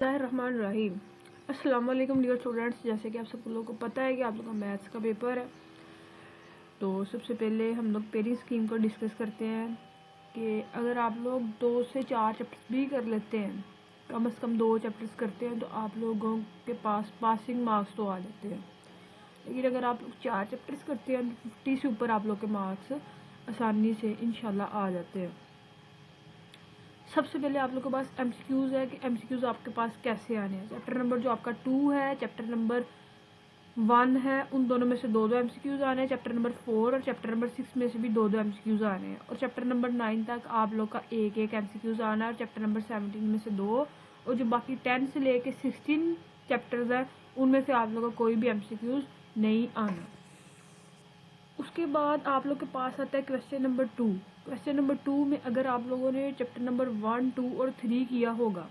रहीम। अस्सलाम वालेकुम dear students. जैसे कि आप सब लोगों को पता है कि आप लोगों का मैथ्स का पेपर है, तो सबसे पहले हम लोग पेयरिंग स्कीम को डिस्कस करते हैं कि अगर आप लोग 2 से 4 चैप्टर्स भी कर लेते हैं, कम से कम 2 चैप्टर्स करते हैं, तो आप लोगों के पास पासिंग मार्क्स तो आ जाते हैं। लेकिन अगर आप लोग 4 चैप्टर्स करते हैं तो 50 से ऊपर आप लोग के मार्क्स आसानी से इंशाल्लाह आ जाते हैं। सबसे पहले आप लोग के पास एमसीक्यूज़ है कि एमसीक्यूज़ आपके पास कैसे आने हैं। चैप्टर नंबर जो आपका 2 है, चैप्टर नंबर 1 है, उन दोनों में से 2-2 एमसीक्यूज़ आने हैं। चैप्टर नंबर 4 और चैप्टर नंबर 6 में से भी 2-2 एमसीक्यूज़ आने हैं। और चैप्टर नंबर 9 तक आप लोग का एक एमसीक्यूज़ आना है। और चैप्टर नंबर 17 में से 2, और जो बाकी 10 से लेके 16 चैप्टर्स हैं उनमें से आप लोग का कोई भी एमसीक्यूज़ नहीं आना। उसके बाद आप लोग के पास आता है क्वेश्चन नंबर 2। क्वेश्चन नंबर 2 में अगर आप लोगों ने चैप्टर नंबर 1, 2 और 3 किया होगा,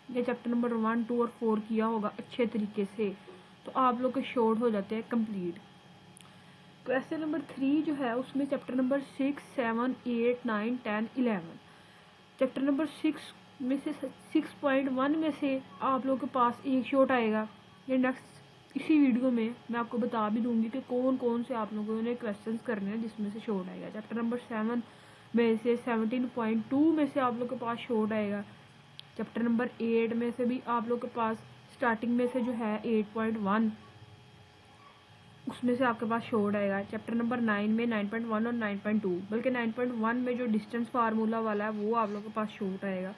या चैप्टर नंबर 1, 2 और 4 किया होगा अच्छे तरीके से, तो आप लोग के शॉर्ट हो जाते हैं कंप्लीट। क्वेश्चन नंबर 3 जो है उसमें चैप्टर नंबर 6, 7, 8, 9, 10, 11, चैप्टर नंबर 6 में से 6.1 में से आप लोग के पास एक शॉर्ट आएगा। ये नेक्स्ट इसी वीडियो में मैं आपको बता भी दूंगी कि कौन कौन से आप लोगों ने क्वेश्चंस करने हैं जिसमें से शॉर्ट आएगा। चैप्टर नंबर 7 में से 17.2 में से आप लोग के पास शॉर्ट आएगा। चैप्टर नंबर 8 में से भी आप लोग के पास स्टार्टिंग में से जो है 8.1 उसमें से आपके पास शॉर्ट आएगा। चैप्टर नंबर 9 में 9.1 और 9.2, बल्कि 9.1 में जो डिस्टेंस फार्मूला वाला है वो आप लोग के पास शॉर्ट आएगा।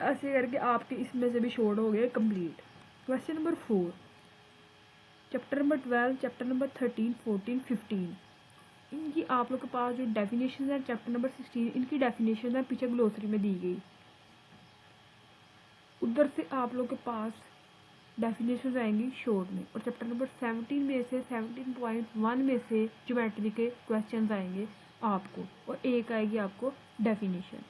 ऐसे करके आपके इसमें से भी शॉर्ट हो गए complete. Question number 4, chapter number 12, chapter number 13, 14, 15, इनकी आप लोग के पास जो डेफिनेशन है, चैप्टर नंबर 16 इनकी डेफिनेशन है पीछे ग्लोसरी में दी गई, उधर से आप लोग के पास डेफिनेशन आएंगी शॉर्ट में। और चैप्टर नंबर 17 में से 17.1 में से ज्योमेट्री के क्वेश्चन आएंगे आपको, और एक आएगी आपको डेफिनेशन।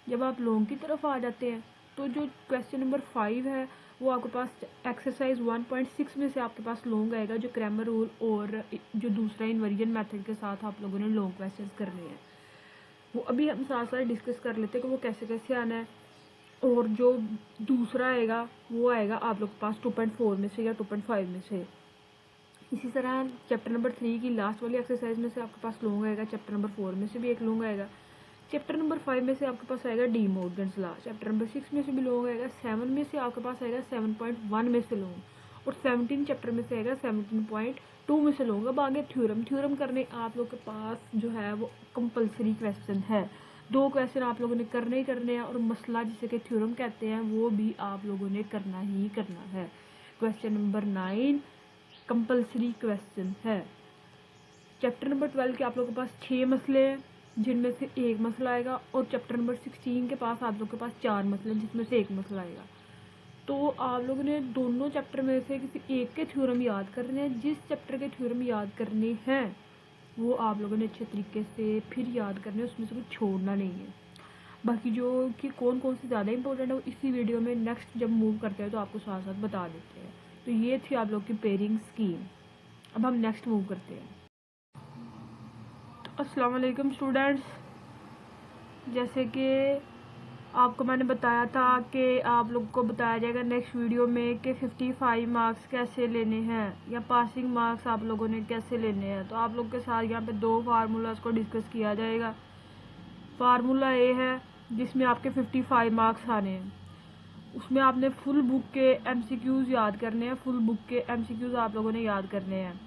जब आप लॉन्ग की तरफ आ जाते हैं तो जो क्वेश्चन नंबर 5 है वो आपके पास एक्सरसाइज 1.6 में से आपके पास लॉन्ग आएगा, जो ग्रामर रूल और जो दूसरा इन्वर्जन मेथड के साथ आप लोगों ने लॉन्ग क्वेश्चंस करने हैं, वो अभी हम साथ साथ डिस्कस कर लेते हैं कि वो कैसे कैसे आना है। और जो दूसरा आएगा वो आएगा आप लोग के पास 2.4 में से या 2.5 में से। इसी तरह चैप्टर नंबर 3 की लास्ट वाली एक्सरसाइज में से आपके पास लॉन्ग आएगा। चैप्टर नंबर 4 में से भी एक लॉन्ग आएगा। चैप्टर नंबर 5 में से आपके पास आएगा D Morgan's law. Chapter number 6 में से भी लॉन्ग आएगा। 7 में से आपके पास आएगा 7.1 में से लॉन्ग, और 17 चैप्टर में से आएगा 17.2 में से लॉन्ग। अब आगे थ्योरम करने आप लोग के पास जो है वो कंपलसरी क्वेश्चन है। 2 क्वेश्चन आप लोगों ने करने ही करने हैं, और मसला जिसे कि थ्योरम कहते हैं वो भी आप लोगों ने करना ही करना है। क्वेश्चन नंबर 9 कंपलसरी क्वेश्चन है। चैप्टर नंबर 12 के आप लोगों के पास 6 मसले हैं जिनमें से एक मसला आएगा, और चैप्टर नंबर 16 के पास आप लोग के पास 4 मसले हैं जिसमें से एक मसला आएगा। तो आप लोगों ने दोनों चैप्टर में से किसी एक के थ्योरम याद करने हैं। जिस चैप्टर के थ्योरम याद करने हैं वो आप लोगों ने अच्छे तरीके से फिर याद करने हैं, उसमें से कुछ छोड़ना नहीं है। बाकी जो कि कौन कौन से ज़्यादा इंपॉर्टेंट है वो इसी वीडियो में नेक्स्ट जब मूव करते हैं तो आपको साथ साथ बता देते हैं। तो ये थी आप लोग की पेयरिंग स्कीम। अब हम नेक्स्ट मूव करते हैं। अस्सलाम वालेकुम स्टूडेंट्स। जैसे कि आपको मैंने बताया था कि आप लोग को बताया जाएगा नेक्स्ट वीडियो में कि 55 मार्क्स कैसे लेने हैं, या पासिंग मार्क्स आप लोगों ने कैसे लेने हैं। तो आप लोग के साथ यहाँ पे 2 फार्मूलाज को डिस्कस किया जाएगा। फार्मूला ए है जिसमें आपके 55 मार्क्स आने हैं, उसमें आपने फुल बुक के एमसीक्यूज़ याद करने हैं। फुल बुक के एमसीक्यूज़ आप लोगों ने याद करने हैं।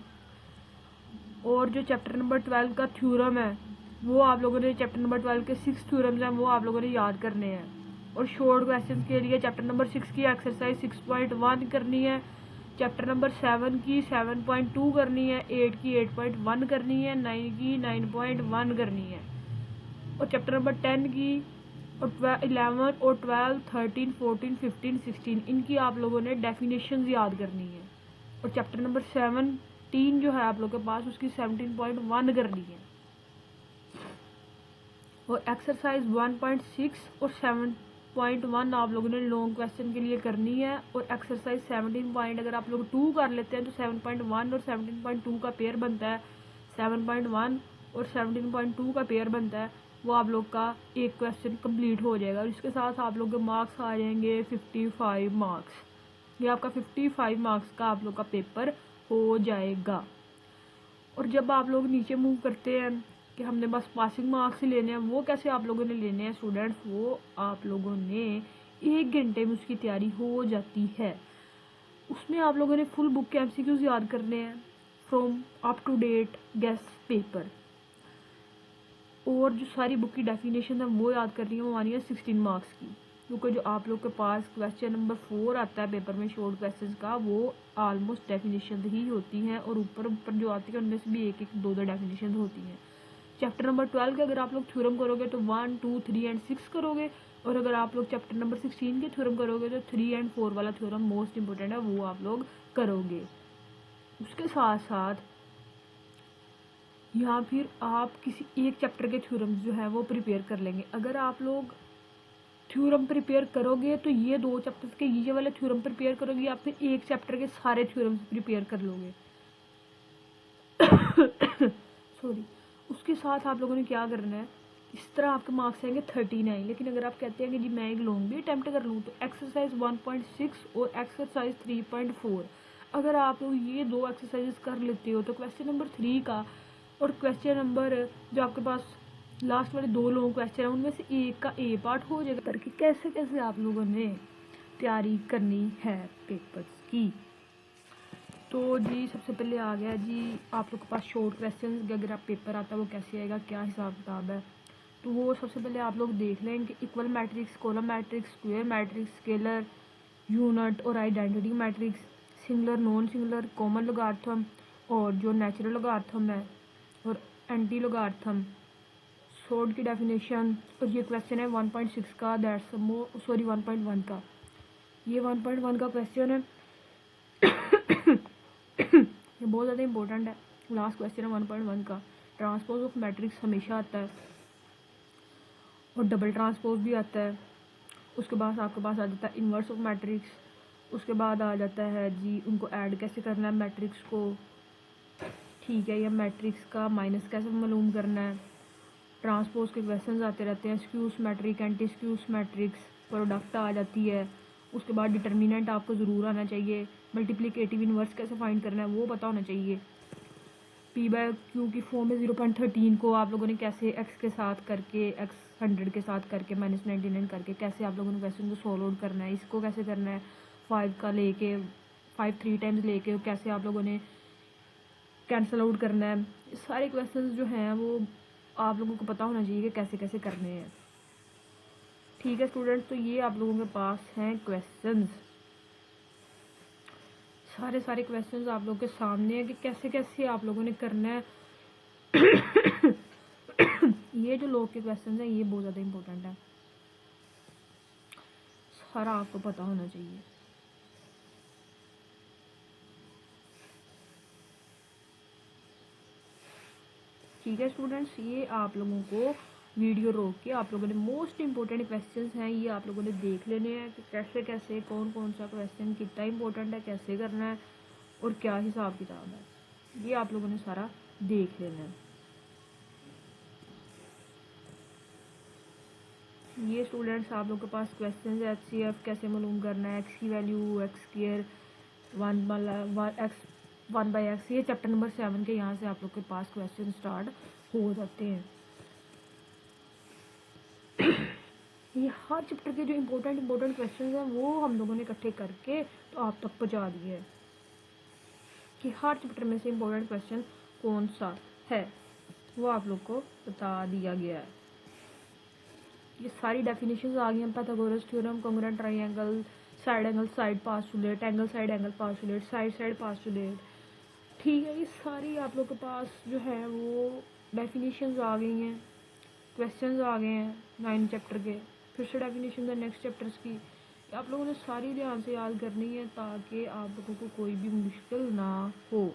और जो चैप्टर नंबर 12 का थ्योरम है वो आप लोगों ने, चैप्टर नंबर 12 के 6 थ्योरम्स हैं वो आप लोगों ने याद करने हैं। और शॉर्ट क्वेश्चन के लिए चैप्टर नंबर 6 की एक्सरसाइज 6.1 करनी है, चैप्टर नंबर 7 की 7.2 करनी है, 8 की 8.1 करनी है, 9 की 9.1 करनी है, और चैप्टर नंबर 10 की और 11 और 12, 13, 14, 15, 16 इनकी आप लोगों ने डेफिनेशन याद करनी है। और चैप्टर नंबर 17 जो है आप लोगों के पास उसकी 17.1 करनी है। और एक्सरसाइज 1.6 और 7.1 आप लोगों ने लॉन्ग क्वेश्चन के लिए करनी है। और एक्सरसाइज 17 पॉइंट अगर आप लोग 2 कर लेते हैं तो 7.1 और 17.2 का पेयर बनता है, 7.1 और 17.2 का पेयर बनता है। वो आप लोग का एक क्वेश्चन कंप्लीट हो जाएगा और इसके साथ आप लोग के मार्क्स आ जाएंगे 55 मार्क्स। ये आपका 55 मार्क्स का आप लोग का पेपर हो जाएगा। और जब आप लोग नीचे मूव करते हैं कि हमने बस पासिंग मार्क्स ही लेने हैं, वो कैसे आप लोगों ने लेने हैं स्टूडेंट्स, वो आप लोगों ने 1 घंटे में उसकी तैयारी हो जाती है। उसमें आप लोगों ने फुल बुक के एमसीक्यूज याद करने हैं from up to date guest paper, और जो सारी बुक की डेफिनेशन है वो याद करनी है, वो आनी है 16 मार्क्स की। क्योंकि जो आप लोग के पास क्वेश्चन नंबर 4 आता है पेपर में शॉर्ट क्वेश्चन का, वो ऑलमोस्ट डेफिनेशन ही होती हैं, और ऊपर ऊपर जो आती है उनमें से भी एक एक दो डेफिनेशन होती हैं। चैप्टर नंबर 12 के अगर आप लोग थ्योरम करोगे तो 1, 2, 3 एंड 6 करोगे, और अगर आप लोग चैप्टर नंबर 16 के थ्योरम करोगे तो 3 एंड 4 वाला थ्योरम मोस्ट इंपॉर्टेंट है, वो आप लोग करोगे। उसके साथ साथ या फिर आप किसी एक चैप्टर के थ्योरम जो है वो प्रिपेयर कर लेंगे। अगर आप लोग थ्योरम प्रिपेयर करोगे तो ये 2 चैप्टर्स के ये वाले थ्योरम प्रिपेयर करोगे, या फिर एक चैप्टर के सारे थ्योरम प्रिपेयर कर लोगे। सॉरी। उसके साथ आप लोगों ने क्या करना है, इस तरह आपके मार्क्स आएंगे 39। लेकिन अगर आप कहते हैं कि जी मैं एक लॉन्ग भी अटैम्प्ट कर लूँ, तो एक्सरसाइज 1.6 और एक्सरसाइज 3.4 अगर आप लोग ये 2 एक्सरसाइजेस कर लेते हो तो क्वेश्चन नंबर 3 का और क्वेश्चन नंबर जो आपके पास लास्ट वाले 2 लॉन्ग क्वेश्चन है उनमें से एक का ए पार्ट हो जाएगा। करके कैसे कैसे आप लोगों ने तैयारी करनी है पेपर्स की। तो जी सबसे पहले आ गया जी आप लोग के पास शॉर्ट क्वेश्चन, अगर आप पेपर आता है वो कैसे आएगा, क्या हिसाब किताब है। तो वो सबसे पहले आप लोग देख लें कि equal matrix, column matrix, square matrix, scalar, unit और identity matrix, singular, non singular, common logarithm और जो नेचुरल लोगार्थम है और एंटी लोगार्थम, शॉर्ट की डेफिनेशन। और ये क्वेश्चन है 1.6 का, दैट्स 1.1 का। ये 1.1 का क्वेश्चन है। ये बहुत ज़्यादा इंपॉर्टेंट है। लास्ट क्वेश्चन है 1.1 का। ट्रांसपोज ऑफ मैट्रिक्स हमेशा आता है और डबल ट्रांसपोज भी आता है। उसके बाद आपके पास आ जाता है इन्वर्स ऑफ मैट्रिक्स। उसके बाद आ जाता है जी उनको ऐड कैसे करना है मैट्रिक्स को, ठीक है, या मैट्रिक्स का माइनस कैसे मालूम करना है। ट्रांसपोज के क्वेश्चन आते रहते हैं, स्क्यूस मैट्रिक, एंटी स्क्यूस मैट्रिक्स, प्रोडक्ट आ जाती है। उसके बाद डिटर्मिनेंट आपको ज़रूर आना चाहिए। मल्टीप्लिकेटिव इन्वर्स कैसे फाइंड करना है वो पता होना चाहिए। पी बाय क्यू की फॉर्म में 0.13 को आप लोगों ने कैसे एक्स के साथ करके, एक्स 100 के साथ करके, -99 करके कैसे आप लोगों ने क्वेश्चन को सॉल्व आउट करना है। इसको कैसे करना है 5 का लेके 5 3 टाइम्स लेके कैसे आप लोगों ने कैंसिल आउट करना है। सारे क्वेश्चंस जो हैं वो आप लोगों को पता होना चाहिए कि कैसे कैसे करने हैं। ठीक है स्टूडेंट्स, तो ये आप लोगों के पास हैं क्वेश्चंस, सारे क्वेश्चंस आप लोगों के सामने है कि कैसे कैसे आप लोगों ने करना है। ये जो लॉग के क्वेश्चंस हैं ये बहुत ज़्यादा इंपॉर्टेंट है, सारा आपको पता होना चाहिए। ठीक है स्टूडेंट्स, ये आप लोगों को वीडियो रोक के आप लोगों ने मोस्ट इंपॉर्टेंट क्वेश्चंस हैं ये आप लोगों ने देख लेने हैं कि कैसे कैसे कौन कौन सा क्वेश्चन कितना इंपॉर्टेंट है, कैसे करना है और क्या हिसाब किताब है, ये आप लोगों ने सारा देख लेना है। ये स्टूडेंट्स आप लोगों के पास क्वेश्चन है HCF कैसे मालूम करना है, एक्स की वैल्यू, एक्स स्क्वायर 1/x, ये चैप्टर नंबर 7 के यहाँ से आप लोग के पास क्वेश्चन स्टार्ट हो जाते हैं। ये हर चैप्टर के जो इम्पोर्टेंट क्वेश्चन हैं वो हम लोगों ने इकट्ठे करके तो आप तक पहुँचा दिए है कि हर चैप्टर में से इम्पोर्टेंट क्वेश्चन कौन सा है वो आप लोग को बता दिया गया है। ये सारी डेफिनेशंस आ गई हैं, Pythagoras theorem, congruent triangle, side angle side postulate, angle side angle postulate, side postulate. ठीक है, ये सारी आप लोग के पास जो है वो डेफिनेशंस आ गई हैं, क्वेश्चंस आ गए हैं 9 चैप्टर के। फिर से डेफिनेशन है नेक्स्ट चैप्टर्स की, आप लोगों ने सारी ध्यान से याद करनी है ताकि आप लोगों को कोई भी मुश्किल ना हो।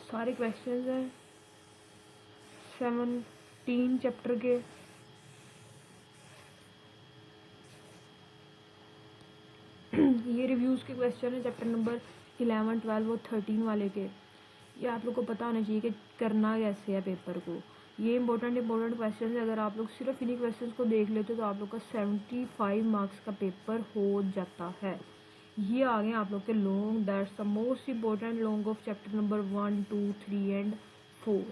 सारे क्वेश्चंस हैं 17 चैप्टर के। ये रिव्यूज़ के क्वेश्चन है चैप्टर नंबर 11, 12 और 13 वाले के। ये आप लोग को पता होना चाहिए कि करना कैसे है पेपर को। ये इंपॉर्टेंट क्वेश्चन है। अगर आप लोग सिर्फ इन्हीं क्वेश्चन को देख लेते तो आप लोग का 75 मार्क्स का पेपर हो जाता है। ये आ गए आप लोग के long, that's the most important long off chapter number 1, 2, 3 and 4।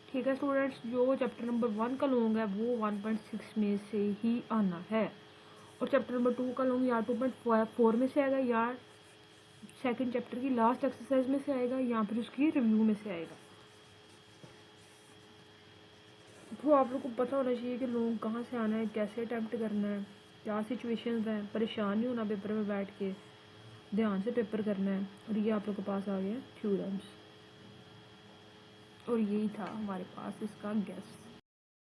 ठीक है स्टूडेंट्स, जो चैप्टर नंबर 1 का लॉन्ग है वो 1.6 में से ही आना है, और चैप्टर नंबर 2 का लॉन्ग या 2.4 में से आएगा, या सेकंड चैप्टर की लास्ट एक्सरसाइज में से आएगा, या फिर उसकी रिव्यू में से आएगा। तो आप लोग को पता होना चाहिए कि लॉन्ग कहाँ से आना है, कैसे अटैम्प्ट करना है, क्या सिचुएशंस हैं। परेशान नहीं होना पेपर में बैठ के, ध्यान से पेपर करना है। और ये आप लोग के पास आ गया थ्योरम्स, और यही था हमारे पास इसका गेस।